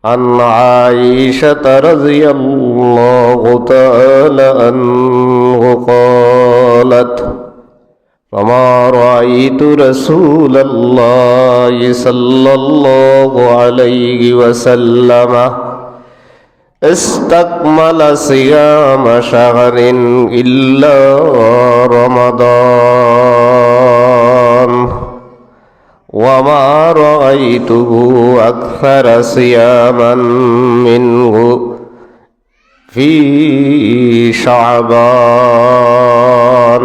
عن عائشة رضي الله تعالى عنه قالت فما رأيت رسول الله صلى الله عليه وسلم استكمل صيام شهر إلا رمضان وما رأيته أكثر صياما منه في شعبان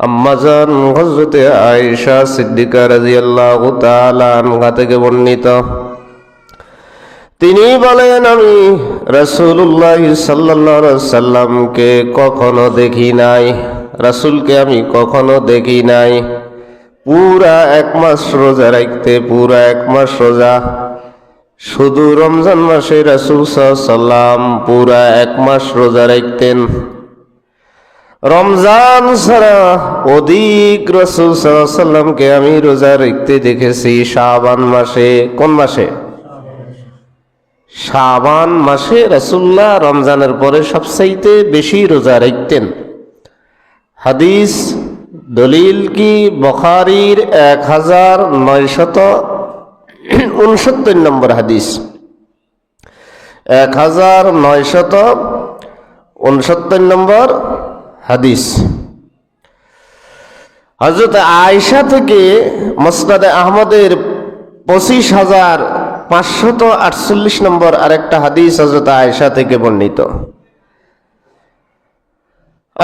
আম্মাজান হযরতে আয়েশা সিদ্দিকা রাদিয়াল্লাহু তাআলা আনহা থেকে বর্ণিত, তিনি বলেন, আমি রাসূলুল্লাহ সাল্লাল্লাহু আলাইহি ওয়াসাল্লামকে কখনো দেখি নাই, রাসূলকে আমি কখনো দেখি নাই পুরা এক মাস রোজা রাখতে, পুরা এক মাস রোজা। শুধু রমজান মাসে রাসূল সাল্লাল্লাহু আলাইহি ওয়াসাল্লাম পুরা এক মাস রোজা রাখতেন। রমজান ছাড়া অধিক রাসূল সাল্লাল্লাহু আলাইহি ওয়াসাল্লামকে আমি রোজা রাখতে দেখেছি শাবান মাসে। কোন মাসে? শাবান মাসে রাসূলুল্লাহ রমজানের পরে সবচাইতে বেশি রোজা রাখতেন। হাদিস দলিল কি? বুখারীর 1969 নম্বর হাদিস, 1969 নম্বর হাদিস। হযরত আয়েশা থেকে মুসনাদে আহমদের 25,548 নম্বর আরেকটা হাদিস হযরত আয়েশা থেকে বর্ণিত।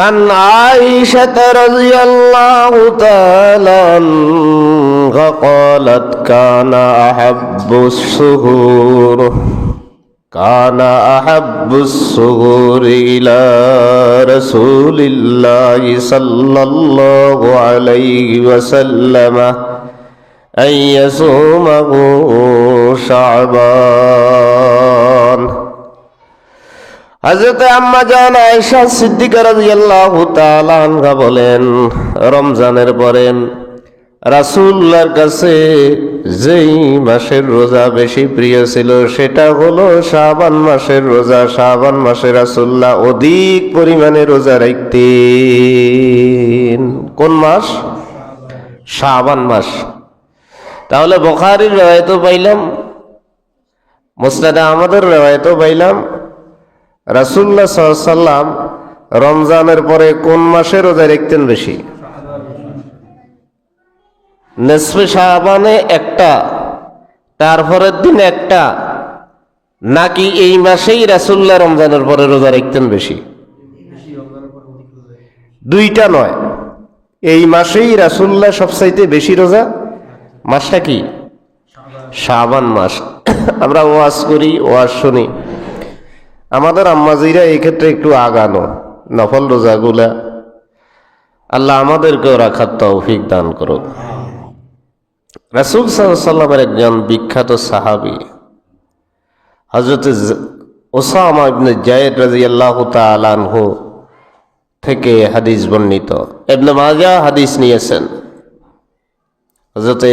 عن عائشة رضي الله تعالى عنها قالت كان أحب الشهور إلى رسول الله صلى الله عليه وسلم أن يصومه شعبان। হযরত আম্মা জান আয়েশা সিদ্দিকা রাদিয়াল্লাহু তাআলা আনহা বলেন, রমজানের পরে রাসূলুল্লাহর কাছে যেই মাসের রোজা বেশি প্রিয় ছিল সেটা হলো শাবান মাসের রোজা। শাবান মাসে রাসূলুল্লাহ অধিক পরিমাণে রোজা রাখতেন। কোন মাস? শাবান মাস। তাহলে বুখারীর riwayatও পাইলাম, মুসনাদে আহমদের riwayatও পাইলাম, রাসূলুল্লাহ সাল্লাল্লাহু আলাইহি ওয়াসাল্লাম রমজানের পরে কোন মাসে রোজা রাখতেন বেশি? নিসফে শাবানে একটা, তারপরের দিন একটা, নাকি এই মাসেই রাসূলুল্লাহ রমজানের পরে রোজা রাখতেন বেশি? দুইটা নয়, এই মাসেই রাসূলুল্লাহ সবচাইতে বেশি রোজা। মাসটা কি? শাবান মাস। আমরা ওয়াজ করি, ওয়াজ শুনি, আমাদের আম্মাজিরা এই ক্ষেত্রে একটু আগানো, নফল রোজাগুলা। আল্লাহ আমাদেরকেও রাখার তৌফিক দান করুক। রাসূল সাল্লাল্লাহু আলাইহি ওয়াসাল্লামের একজন বিখ্যাত সাহাবী হযরত উসামা ইবনে যায়েদ রাদিয়াল্লাহু তাআলা আনহু থেকে হাদিস বর্ণিত। ইবনে মাজাহ হাদিস নিয়েছেন। হযরত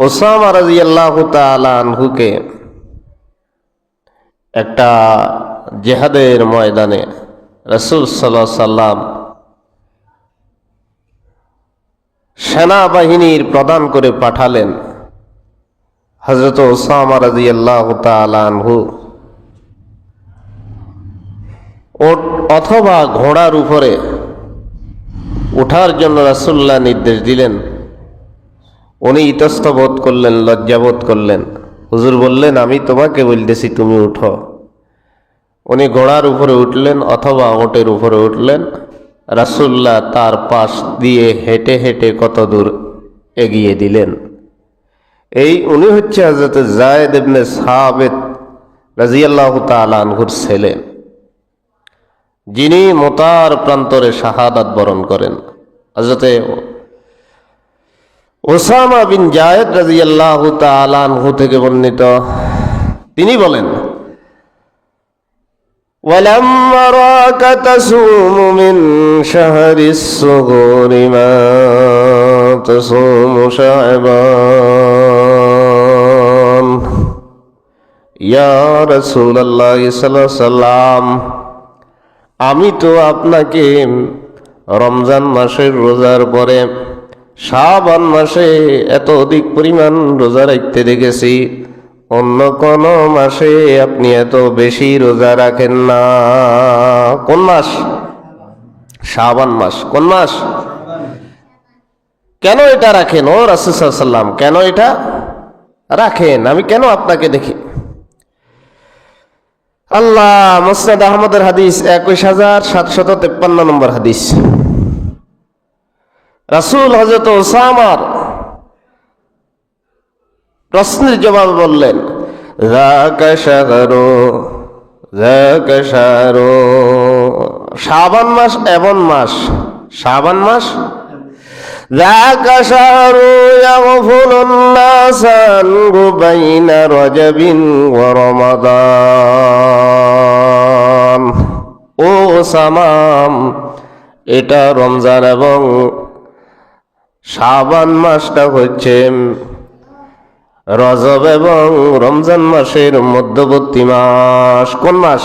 উসামা রাদিয়াল্লাহু তাআলা আনহুকে একটা জিহাদের ময়দানে রাসূল সাল্লাল্লাহু আলাইহি ওয়াসাল্লাম সেনাবাহিনীর প্রধান করে পাঠালেন। হযরত উসামা রাদিয়াল্লাহু তাআলা আনহু অথবা ঘোড়ার উপরে ওঠার জন্য রাসূলুল্লাহ নির্দেশ দিলেন। উনি ইতস্ত বোধ করলেন, লজ্জাবোধ করলেন। হুজুর বললেন, আমি তোমাকে বলতেছি তুমি উঠো। উনি ঘোড়ার উপরে উঠলেন অথবা ওটের উপরে উঠলেন। রাসূলুল্লাহ তার পাশ দিয়ে হেঁটে হেঁটে কত দূর এগিয়ে দিলেন। উনি হচ্ছে হযরত যায়েদ ইবনে সাবিত রাদিয়াল্লাহু তাআলা আনহুর ছেলে, যিনি মুতার প্রান্তরে শাহাদাত বরণ করেন। হযরত উসামা বিন যায়েদ রাদিয়াল্লাহু তাআলা আনহু থেকে বর্ণিত, তিনি বলেন, وَلَمَّا رَاكَ تَصُومُ مِنْ شَهْرِ الصُّغُورِ مَا تَصُومُ شَعْبَانَ ইয়া রাসূলুল্লাহ সাল্লাল্লাহু আলাইহি সাল্লাম, আমি তো আপনাকে রমজান মাসের রোজার পরে শাবান মাসে এত অধিক পরিমাণ রোজা রাখতে দেখেছি, অন্য কোন মাসে আপনি এত বেশি রোজা রাখেন না। কোন মাস? শাবান মাস। কোন মাস? কেন এটা রাখেন ও রাসূল সাল্লাল্লাহু আলাইহি সাল্লাম? কেন এটা রাখেন? আমি কেন আপনাকে দেখি? আল্লাহ মুসনাদ আহমদের হাদিস 21753 নম্বর হাদিস। রাসূল হযরত ওসামার প্রশ্নের জবাব বললেন, যাকা শাহরু, শাবান মাস এমন মাস, শাবান মাস যাকা শাহরু ইয়াগফুলুন নাসান বাইনা রজবিন ওয়া রমাদান। ও ওসামাম, এটা রমজান এবং শাবান মাসটা হচ্ছে রজব এবং রমজান মাসের মধ্যবর্তী মাস। কোন মাস?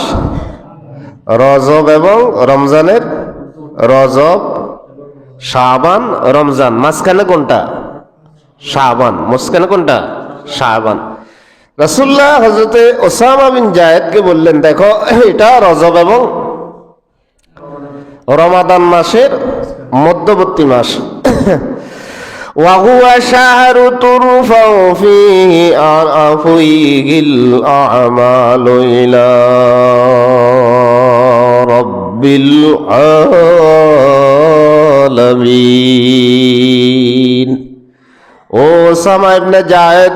রজব এবং রমজানের, রজব, শাবান, রমজান, মাঝখানে কোনটা? শাবান। মাঝখানে কোনটা? শাবান। রাসূলুল্লাহ হযরতে ওসামা বিন জায়েদকে বললেন, দেখো এটা রজব এবং রমাদান মাসের মধ্যবর্তী মাস। وهو شهر ترفع فيه الأعمال إلى رب العالمين। ও ওসামা ইবনে জায়েদ,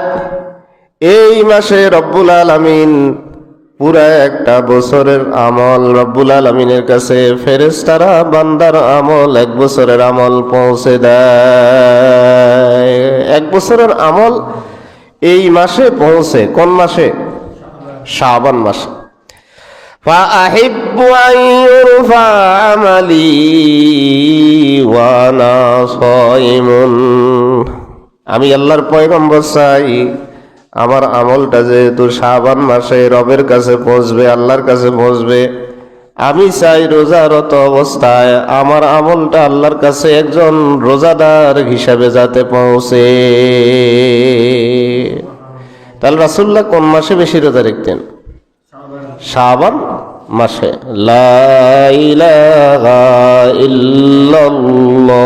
এই মাসে রব্বুল আলামিন পুরা একটা বছরের আমল রব্বুল আলামিনের কাছে ফেরেশতারা বান্দার আমল এক বছরের আমল পৌঁছে দেয়। এক বছরের আমল এই মাসে পৌঁছে। কোন মাসে? শাবান মাসে। فأحب أن يرفع عملي وأنا صائم। আমি আল্লাহর পয়গম্বর চাই আমার আমলটা যেহেতু শাবান মাসে রবের কাছে পৌঁছবে, আল্লাহর কাছে পৌঁছবে, আমি চাই রোজারত অবস্থায় আমার আমলটা আল্লাহর কাছে একজন রোজাদার হিসাবে যাতে পৌঁছে। তাহলে রাসূলুল্লাহ কোন মাসে বেশি রোজা রাখতেন? শাবান মাসে। লা ইলাহা ইল্লাল্লাহ।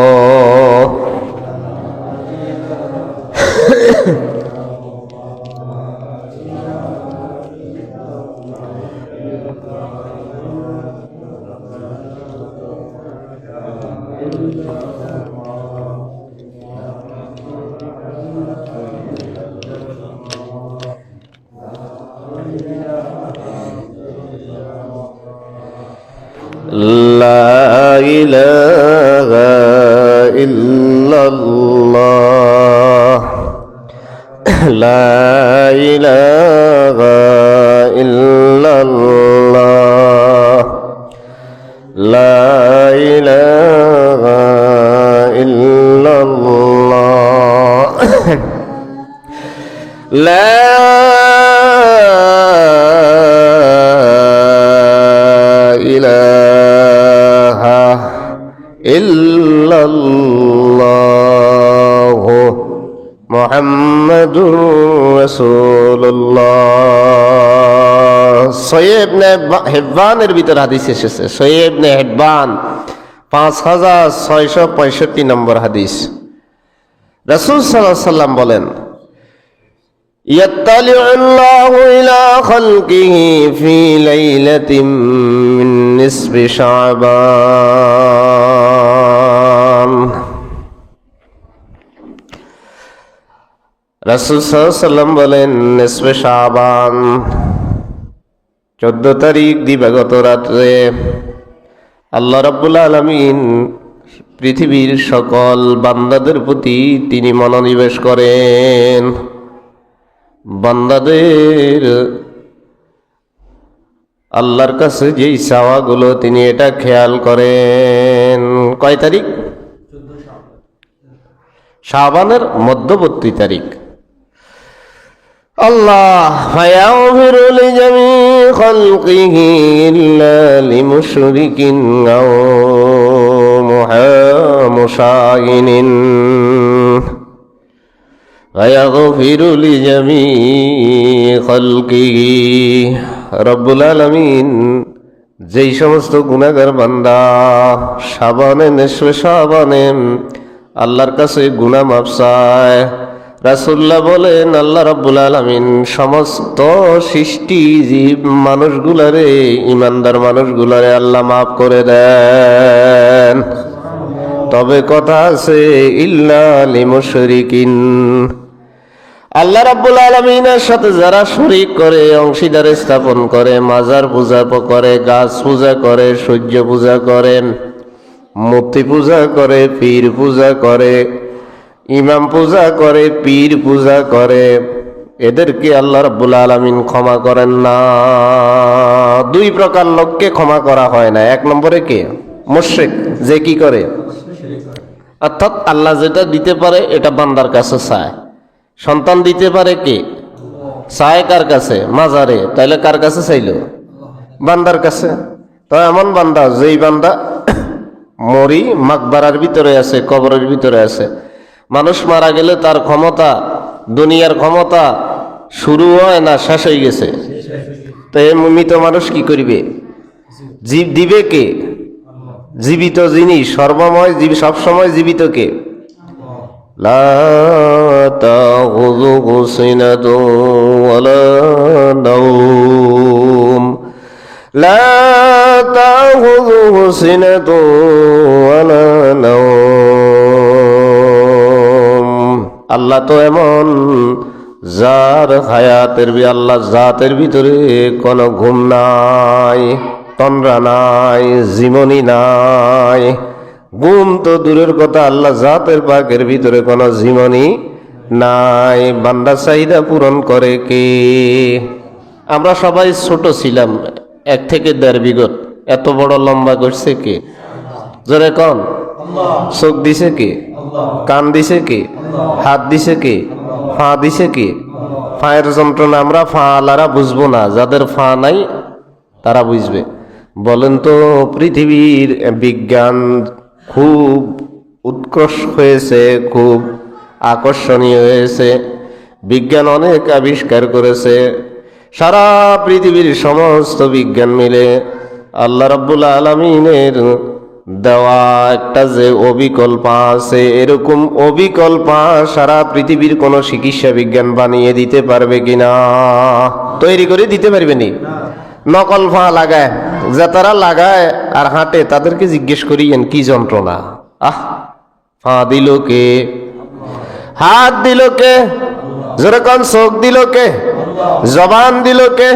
لا إله إلا الله لا إله إلا الله لا إله إلا الله لا ইল্লাল্লাহু মুহাম্মাদুর রাসূলুল্লাহ। সহিহ ইবনে হিব্বানের ভিতর হাদিস এসেছে, সহিহ ইবনে হিব্বান 5665 নম্বর হাদিস। রাসূল সাল্লাল্লাহু আলাইহি ওয়াসাল্লাম বলেন, ইয়াত্তালিউল্লাহু ইলা খালকিহি ফি লাইলাতিন মিন নিসফি শাবান। রাসূল সাল্লাল্লাহু আলাইহি ওয়াসাল্লাম বলেন, নিসফে শাবান 14 তারিখ দিবাগত রাত্রে আল্লাহ রাব্বুল আলামিন পৃথিবীর সকল বান্দাদের প্রতি তিনি মনোনিবেশ করেন। বান্দাদের আল্লাহর কাছে যেই চাওয়াগুলো তিনি এটা খেয়াল করেন। কয় তারিখ? শাবানের মধ্যবর্তী তারিখ। আল্লাহ ফায়াগফিরু লিজামি খালকিহি ইল্লা লিমুশরিকিন আও মুশাহিনিন ফায়াগফিরু লিজামি খালকিহি। রব্বুল আলামিন যেই সমস্ত গুনাহগার বান্দা সাবানে নেশবে সাবানে আল্লাহর কাছে গুনাহ মাফ চায়, রাসূলুল্লাহ বলেন আল্লাহ রাব্বুল আলামিন সমস্ত সৃষ্টি জীব মানুষগুলারে, ইমানদার মানুষগুলারে আল্লাহ মাফ করে দেন। তবে কথা আছে ইল্লা লিমুশরিকিন, আল্লাহ রাব্বুল আলামিনের সাথে যারা শরীক করে, অংশীদার স্থাপন করে, মাজার পূজা করে, গাছ পূজা করে, সূর্য পূজা করে, মূর্তি পূজা করে, পীর পূজা করে, ইমাম পূজা করে, পীর পূজা করে, এদেরকে আল্লাহ রাব্বুল আলামিন ক্ষমা করেন না। দুই প্রকার লোককে ক্ষমা করা হয় না। এক নম্বরে কে? মুশরিক, যে কি করে, অর্থাৎ আল্লাহ যেটা দিতে পারে এটা বান্দার কাছে চায়। সন্তান দিতে পারে কে? চায় কার কাছে? মাজারে। তাইলে কার কাছে চাইল? বান্দার কাছে। তো এমন বান্দা যেই বান্দা মরি মাকবারার ভিতরে আছে, কবরের ভিতরে আছে, মানুষ মারা গেলে তার ক্ষমতা, দুনিয়ার ক্ষমতা শুরু হয় না, শেষ হয়ে গেছে। তো এই মৃত মানুষ কি করবে? জীব দিবে কে? জীবিত জিনিস, সর্বময় সবসময় জীবিত কে? লা তাখুযুহু সিনাতুন ওয়ালা নাওম, লা তাখুযুহু সিনাতুন ওয়ালা নাওম। আল্লাহ তো এমন যার হায়াতের আল্লাহ জাতের ভিতরে কোনো ঘুম নাই, তন্দ্রা নাই, জীবনী নাই। ঘুম তো দূরের কথা, আল্লাহ জাতের পাকের ভিতরে কোনো জীবনী নাই। বান্দা চাহিদা পূরণ করে কে? আমরা সবাই ছোট ছিলাম, 1 থেকে 1.5 বিগত, এত বড় লম্বা করছে কে? জোরে কন। চোখ দিছে কে? কান দিছে কে? হাত দিছে কে? ফা দিছে কে? ফায়ের যন্ত্রণা আমরা ফা আলারা বুঝবো না, যাদের ফা নাই তারা বুঝবে। বলেন তো, পৃথিবীর বিজ্ঞান খুব উৎকর্ষ হয়েছে, খুব আকর্ষণীয় হয়েছে, বিজ্ঞান অনেক আবিষ্কার করেছে। সারা পৃথিবীর সমস্ত বিজ্ঞান মিলে আল্লাহ রাব্বুল আলামিনের দেওয়া একটা যে অবিকল্পা আছে, এরকম অবিকল্পা সারা পৃথিবীর কোন চিকিৎসা বিজ্ঞান বানিয়ে দিতে পারবে কিনা? তৈরি করে দিতে পারবে নি? নকল ফা লাগায়, যে তারা লাগায় আর হাঁটে তাদেরকে জিজ্ঞেস করিয়েন কি যন্ত্রণা। ফা দিল কে? হাত দিল কে? যেরকম চোখ দিল কে? জবান দিল কে?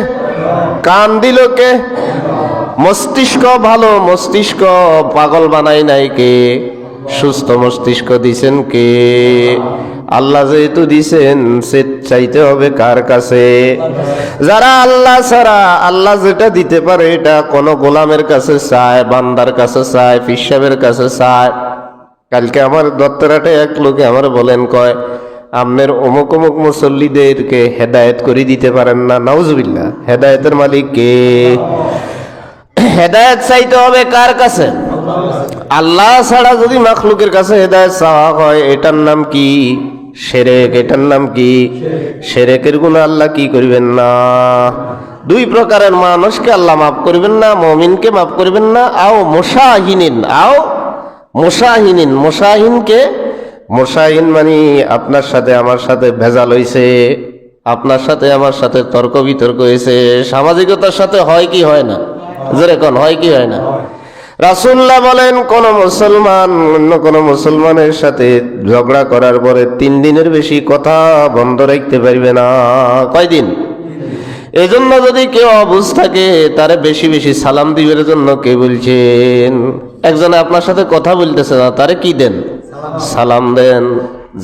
কান দিল কে? মস্তিষ্ক, ভালো মস্তিষ্ক পাগল বানাই নাই কে? সুস্থ মস্তিষ্ক দিছেন কে? আল্লাহ যেহেতু দিছেন, সে চাইতে হবে কার কাছে? যারা আল্লাহ ছাড়া, আল্লাহ যেটা দিতে পারে এটা কোন গোলামের কাছে চায়, বান্দার কাছে চায়, পীর সাহেবের কাছে চায়। কালকে আমার দত্তরাটে এক লোকে আমার বলেন, কয় আপনার অমুক অমুক মুসল্লিদেরকে হেদায়েত করে দিতে পারেন না। নাউজুবিল্লাহ। হেদায়েতের মালিক কে? হেদায়েত চাইতে হবে কার কাছে? আল্লাহ ছাড়া যদি মাখলুকের কাছে হেদায়েত চাওয়া হয়, এটার নাম কি? শিরক। এটার নাম কি? শিরকের গুনাহ আল্লাহ কি করবেন না? দুই প্রকারের মানুষকে আল্লাহ মাফ করবেন না, মুমিনকে মাফ করবেন না। আও মুশাহিনিন, আও মুশাহিনিন। মুশাহিনকে, মুশাহিন মানে আপনার সাথে আমার সাথে ভেজাল হইছে, আপনার সাথে আমার সাথে তর্ক বিতর্ক হয়েছে। সামাজিকতার সাথে হয় কি হয় না? যেরকম হয় কি হয় না? রাসূলুল্লাহ বলেন, কোন মুসলমান অন্য কোন মুসলমানের সাথে ঝগড়া করার পরে 3 দিনের বেশি কথা বন্ধ রাখতে পারবে না। কয়দিন? এজন্য যদি কেউ অবুঝ থাকে তারে বেশি বেশি সালাম দিবের জন্য কে বলছেন? একজনে আপনার সাথে কথা বলতেছে না, তারে কি দেন? সালাম দেন,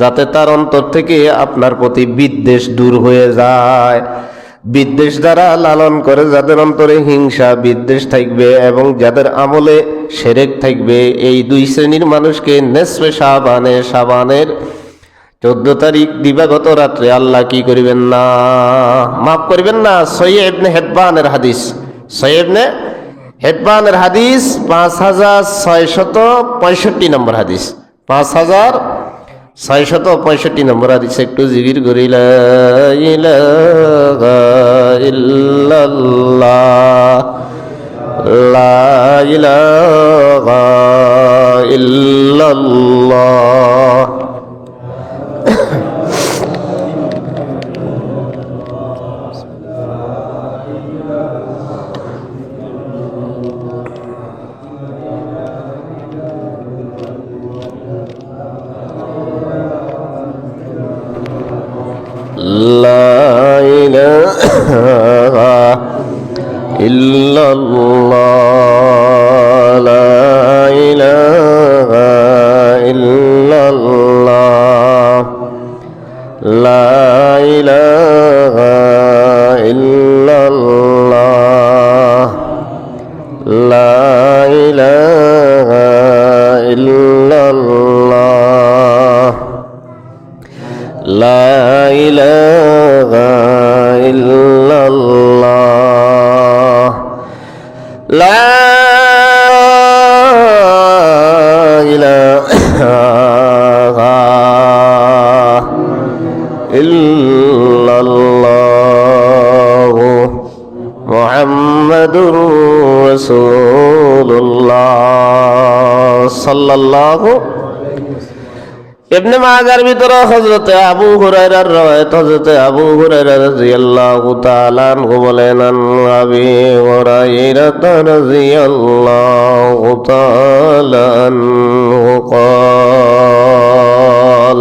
যাতে তার অন্তর থেকে আপনার প্রতি বিদ্বেষ দূর হয়ে যায়। বিদ্বেষ দ্বারা লালন করে যাদের অন্তরে হিংসা বিদ্বেষ থাকবে এবং যাদের আমলে শিরক থাকবে, এই 2 শ্রেণীর মানুষকে নেসফে শাবানের 14 তারিখ দিবাগত রাত্রে আল্লাহ কি করিবেন না, মাফ করিবেন না। সহিহ ইবনে হিব্বানের হাদিস, সহিহ ইবনে হিব্বানের হাদিস 5665 নম্বর হাদিস, 5665 নম্বর হাদিস। একটু জিকির করি লা ইলাহা ইল্লাল্লাহ, লা ইলাহা ইল্লাল্লাহ। লা ইলাহা ইল্লাল্লাহ, লা ইলাহা ইল্লাল্লাহ, লা ইলাহা ইল্লাল্লাহ, লা ইলাহা ইল্লাল্লাহ, লা ইলাহা ইল্লাল্লাহ, লা ইলাহা ইল্লাল্লাহ, মুহাম্মাদুর রাসূলুল্লাহ সাল্লাল্লাহু। ইবনে মাজার ভিতরে হযরতে আবু হুরায়রার রওয়ায়াত, হযরতে আবু হুরায়রা রাদিয়াল্লাহু তাআলা আনহু বলেন, আবি হুরায়রা রাদিয়াল্লাহু তাআলা আনহু قال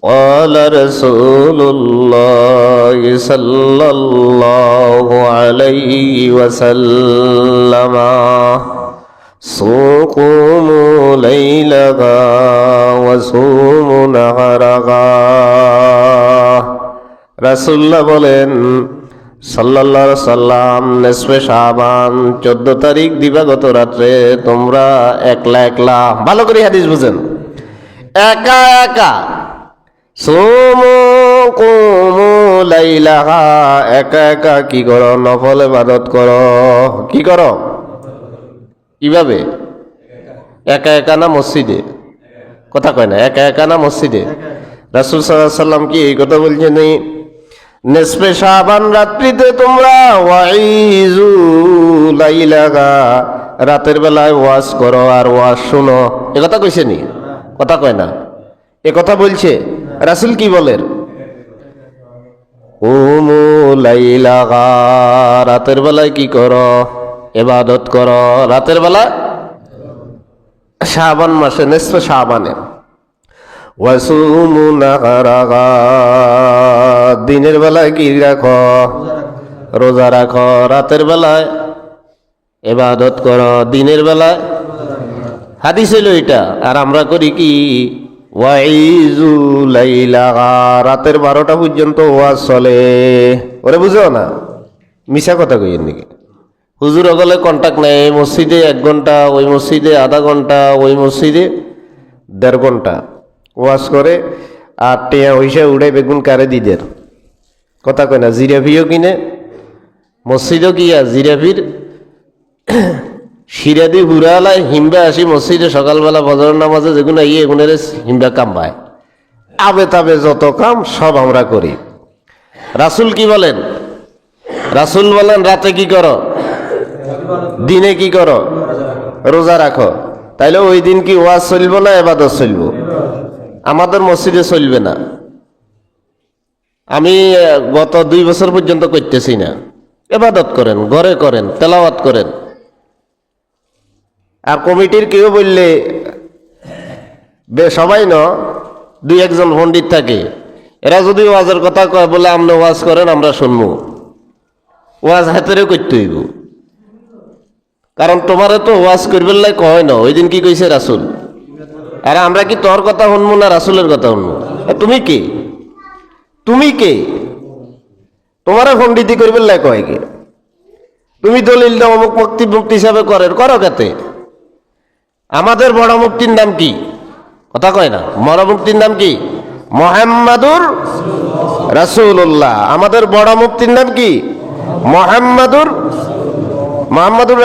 قال رسول الله صلى الله عليه وسلم صوموا ليلها وصوموا نهارها। রাসূলুল্লাহ বলেন সাল্লাল্লাহু আলাইহি সাল্লাম, নিসফে শাবান 14 তারিখ দিবাগত রাত্রে তোমরা একলা একলা, ভালো করে হাদিস বুঝেন, একা একা সুমু কুমু লাইলাহা, একা একা কি করো, নফল ইবাদত করো। কি করো, কিভাবে? একা একা না মসজিদে? কথা কয় না, একা একা না মসজিদে? রাসূল সাল্লাল্লাহু আলাইহি সাল্লাম কি এই কথা বলছেন? নিসফে শাবান রাত্রিতে তোমরা ওয়াইজু লাইলাহা, রাতের বেলায় ওয়াজ করো আর ওয়াজ শুনো, এ কথা কইছে নি? কথা কয় না, এ কথা বলছে রাসূল। কি বলেন? কুমু লাইলাহা, রাতের বেলায় কি করো, ইবাদত করো। রাতের বেলা শাবান মাসে নিসফে শাবানে, ওয়াসুমু নাহারাহা, দিনের বেলায় কি রাখো, রোজা রাখো। রাতের বেলায় ইবাদত করো, দিনের বেলায়। হাদিস হইল এটা। আর আমরা করি কি, ওয়াইজু লাইলাহা, রাতের 12টা পর্যন্ত ওয়াজ চলে। ওরে বুঝো না, মিশা কথা কইেন নাকি? হুজুর ওগুলো কন্টাক্ট নাই, এই মসজিদে 1 ঘন্টা, ওই মসজিদে আধা ঘন্টা, ওই মসজিদে 1.5 ঘন্টা ওয়াজ করে, আর টিয়া হইসা উড়ে বেগুন কারে দিদের। কথা কয় না, জিরাফিও কিনে, মসজিদও কিয়া জিরাফির সিরাদি হুরালায় হিমবা আসি মসজিদে সকালবেলা ফজর নামাজে, যেগুলো এগুনের হিমবা কামবায়, আবে তাবে যত কাম সব আমরা করি। রাসূল কি বলেন? রাসূল বলেন রাতে কি করো, দিনে কি করো, রোজা রাখো। তাইলে ওই দিন কি ওয়াজ চলবো না ইবাদত চলবো? আমাদের মসজিদে চলবে না। আমি গত 2 বছর পর্যন্ত করতেছি না। ইবাদত করেন, ঘরে করেন, তেলাওয়াত করেন। আর কমিটির কেউ বললে সবাই ন, 2-1 জন পণ্ডিত থাকে, এরা যদি ওয়াজের কথা কয়, বলে আপনি ওয়াজ করেন আমরা শুনবো, ওয়াজ হাতেরে করতে হইব। কারণ তোমারে তো ওয়াজ করবেন লাই কয় না। ওই দিন কি কইছে রাসূল? আর আমরা কি তোর কথা শুনবো না রাসূলের কথা শুনবো? তুমি কে? তুমি কে? তোমারে পণ্ডিতি করবেন লাই কয় কে? তুমি দলিল দাও অমুক মুক্তি মুক্তি হিসাবে করেন, করো কাতে? আমাদের বড় মুক্তির নাম কি? কথা কয় না, বড় মুক্তির নাম কি? মুহাম্মাদুর রাসূলুল্লাহ। আমাদের বড় মুফতির নাম কি? মুহাম্মাদুর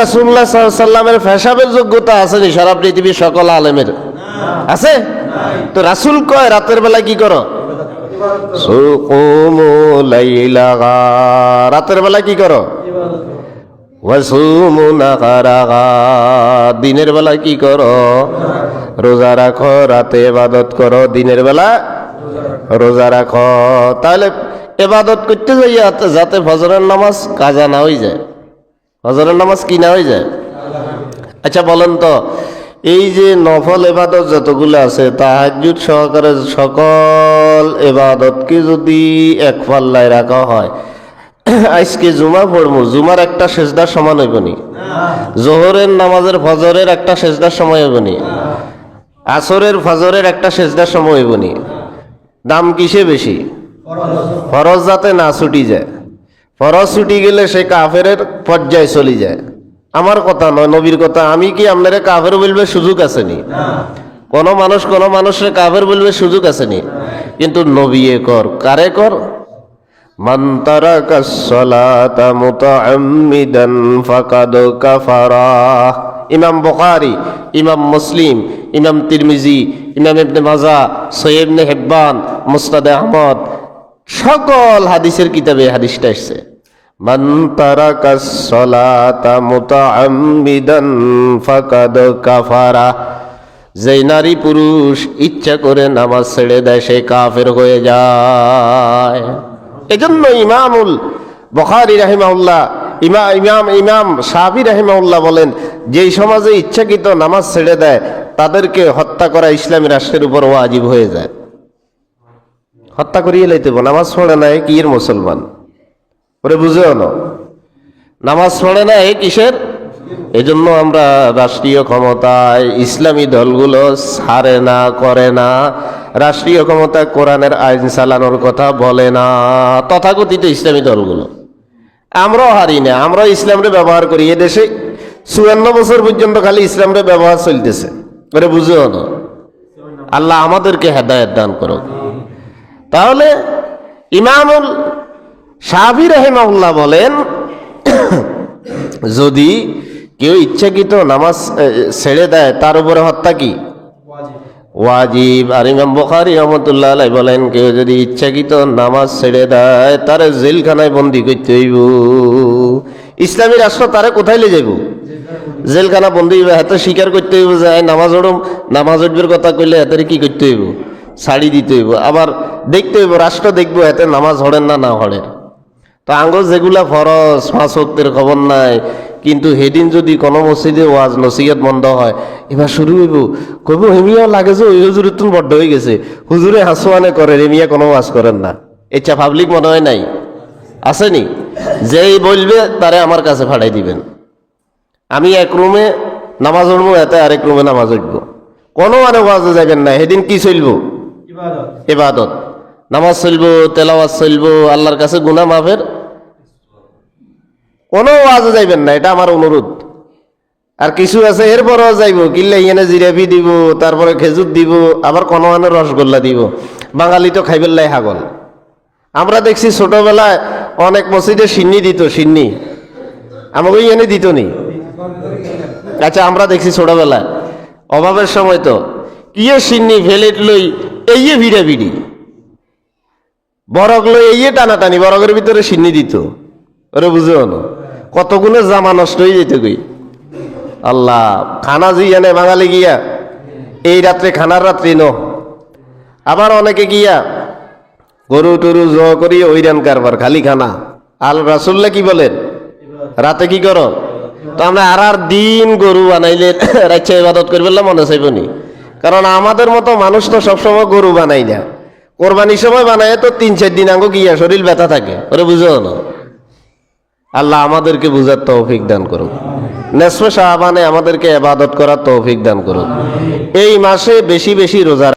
রাসূলুল্লাহ সাল্লাল্লাহু আলাইহি সাল্লামের ফেসাবের যোগ্যতা আছে নি সারা পৃথিবীর সকল আলেমের? আছে। তো রাসূল কয় রাতের বেলা কি করো? সুকুমু লাইলাগা, রাতের বেলা কি করো? ওয়াসুমু নাহারাগা, দিনের বেলা কি করো? রোজা রাখো, রাতে ইবাদত করো, দিনের বেলা রোজা রাখো। তাহলে ইবাদত করতে যাইয়া যাতে ফজরের নামাজ কাজা না হয়ে যায়, ফজরের নামাজ কি না হয়ে যায়। আচ্ছা বলেন তো, এই যে নফল ইবাদত যতগুলো আছে তাহাজ্জুদ সহকারে সকল ইবাদতকে যদি এক পাল্লায় রাখা হয়, আজকে জুমা পড়বো, জুমার একটা সেজদার সমান হইব নি? জোহরের নামাজের ফজরের একটা সেজদার সময় হইব নি? আসরের ফজরের একটা সেজদার সময় হইব নি? দাম কিসে বেশি? ফরজ যাতে না ছুটি যায়। ফরজ ছুটি গেলে সে কাফেরের পর্যায়ে চলে যায়। আমার কথা নয়, নবীর কথা। আমি কি আপনারা কাফের বলবে সুযোগ আছে নি? কোন মানুষের কাফের বলবে সুযোগ আছে নি? কিন্তু নবী কর, কারে কর? মান তারাকাস সালাতা মুতাআম্মিদান ফাকাদ কাফারা। ইমাম বুখারী, ইমাম মুসলিম, ইমাম তিরমিজি, ইমাম ইবনে মাজাহ, সহিহ ইবনে হিব্বান, মুসনাদ আহমদ, সকল হাদিসের কিতাবে হাদিসটা এসেছে। মান তারাকাস সালাতা মুতাআম্মিদান ফাকাদ কাফারা। যে নারী পুরুষ ইচ্ছা করে নামাজ ছেড়ে দেয় সে কাফের হয়ে যায়। এজন্য ইমামুল বুখারী রাহিমাহুল্লাহ, ইমাম শাফি রাহিমাহুল্লাহ বলেন, যেই সমাজে ইচ্ছাকৃত নামাজ ছেড়ে দেয় তাদেরকে হত্যা করা ইসলামী রাষ্ট্রের উপর ওয়াজিব হয়ে যায়। হত্যা করিয়ে লাইতে, নামাজ পড়ে না কি এর মুসলমান? ওরে বুঝেও না, নামাজ পড়ে না এ কিসের? এজন্য আমরা রাষ্ট্রীয় ক্ষমতায় ইসলামী দলগুলো ছাড়ে না, করে না। রাষ্ট্রীয় ক্ষমতায় কোরআনের আইন চালানোর কথা বলে না তথাকথিত ইসলামী দলগুলো। আমরাও হারি না, আমরা ইসলামরে ব্যবহার করি। এ দেশে 54 বছর পর্যন্ত খালি ইসলামরে ব্যবহার চলতেছে। ওরে বুঝেও না। আল্লাহ আমাদেরকে হেদায়েত দান করুক। তাহলে ইমামুল শাফি রাহিমাহুল্লাহ বলেন, যদি কেউ ইচ্ছাকৃত নামাজ ছেড়ে দেয় তার উপরে হত্যা কি ওয়াজিব। আর ইমাম বুখারী রাহমাতুল্লাহ আলাইহি বলেন, কেউ যদি ইচ্ছাকৃত নামাজ ছেড়ে দেয় তারে জেলখানায় বন্দী করতে হইব। ইসলামী রাষ্ট্র তারে কোথায় নিয়ে যাইব? জেলখানা বন্দী হইব। হাতে স্বীকার করতে হইব যায় নামাজ উঠবের কথা কইলে হাতে কি করতে হইব? ছাড়ি দিতে হইব। আবার দেখতে হইব, রাষ্ট্র দেখবো হাতে নামাজ হড়েন না হড়েন। তো আঙ্গো যেগুলা ফরজ 5 ওয়াক্তের খবর নাই, কিন্তু সেদিন যদি কোনো মসজিদে ওয়াজ নসিহত বন্ধ হয়, এবার শুরু হইব, কইব হেমিয়াও লাগে যে ওই হুজুরের তুন বড্ড হয়ে গেছে, হুজুরে হাসোয়ানে করে, হেমিয়া কোনো ওয়াজ করেন না। ইচ্ছা পাবলিক মনে হয় নাই? আসেনি? যেই বলবে তারে আমার কাছে ফাড়াই দিবেন। আমি এক রুমে নামাজ উঠবো, এতে আরেক রুমে নামাজ উঠবো। কোনো ওয়াজে যাবেন না। সেদিন কি চলবো? ইবাদত। নামাজ চলবো, তেলাওয়াত চলবো, আল্লাহর কাছে গুনাহ মাফের। কোনো ওয়াজে যাইবেন না, এটা আমার অনুরোধ। আর কিছু আছে এরপরও যাইব, কিল্লা ইয়েনে জিরাপি দিব, তারপরে খেজুর দিব, আবার কোনো রসগোল্লা দিব। বাঙালি তো খাইবেল্লাই হাগল। আমরা দেখছি ছোটবেলায় অনেক মসজিদে সিন্নি দিত, সিন্নি আমাকে ইয়েনে দিত নি। আচ্ছা, আমরা দেখছি ছোটবেলায় অভাবের সময় তো ইয়ে সিন্নি ভেলেট লই এই ভিড়া ভিড়ি, বরক লই এই টানাটানি, বরকের ভিতরে সিন্নি দিত। ওরে বুঝেও না, কত গুণের জামা নষ্ট হয়ে যেত কই। আল্লাহ, খানা জিয়ানে বাঙালি গিয়া এই রাত্রে খানার রাত্রি ন। আবার অনেকে গিয়া গরু টরু জ করি ওইরান কারবার, খালি খানা। আল রাসূলুল্লাহ কি বলেন? রাতে কি করো? তো আমরা আর দিন গরু বানাইলে রাইছে ইবাদত করবে মনে চাইবনি। কারণ আমাদের মতো মানুষ তো সবসময় গরু বানাই না। কোরবানির সময় বানায় তো 3-4 দিন আগে গিয়া শরীর ব্যথা থাকে। ওরে বুঝো না। আল্লাহ আমাদেরকে বুঝার তৌফিক দান করুন। নেসফে শাবানে আমাদেরকে ইবাদত করার তৌফিক দান করুন। এই মাসে বেশি বেশি রোজা